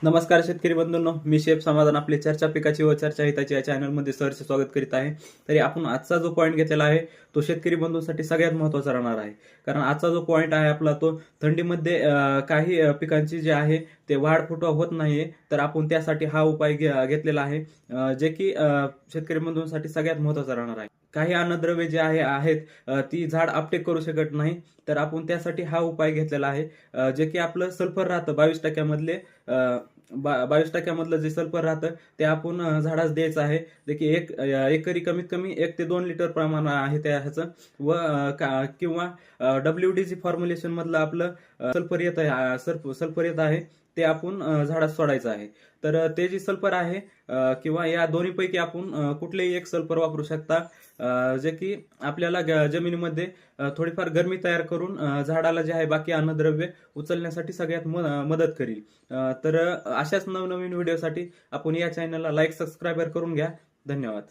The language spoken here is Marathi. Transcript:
नमस्कार शेतकरी बंधूंनो, मी शेफ समाधान आपली चर्चा पिकाची व चर्चा हिताची या चॅनलमध्ये सहर्ष स्वागत करीत आहे। तरी आपण आजचा जो पॉईंट घेतलेला आहे तो शेतकरी बंधूंसाठी सगळ्यात महत्त्वाचा राहणार आहे। कारण आजचा जो पॉईंट आहे आपला तो थंडीमध्ये काही पिकांची जे आहे ते वाढ फुटवा होत नाहीये, तर आपण त्यासाठी हा उपाय घेतलेला आहे, जे की शेतकरी बंधूंसाठी सगळ्यात महत्त्वाचा राहणार आहे। काही अन्नद्रव्ये जे आहेत ती झाड अपटेक करू शकत नाही, तर आपण त्यासाठी हा उपाय घेतलेला आहे, जे की आपलं सल्फर राहतं 22% 22% जे सल्फर राहतं ते आपण झाडास द्यायचं आहे। जे की एकरी कमीत कमी 1 ते 2 लिटर प्रमाण आहे त्या ह्याचं व किंवा WDG फॉर्म्युलेशन मधलं आपलं सल्फर येत आहे, सल्फर येत आहे ते आपण झाडास सोडायचं आहे। तर ते जे सल्फर आहे किंवा या दोन्हीपैकी आपण कुठलेही एक सल्फर वापरू शकता, जे की आपल्याला जमिनीमध्ये थोडीफार गरमी तयार करून झाडाला जे आहे बाकी अन्नद्रव्य उचलण्यासाठी सगळ्यात मदत करेल। तर अशाच नवनवीन व्हिडिओसाठी आपण या चॅनलला लाईक सबस्क्राईब करून घ्या। धन्यवाद।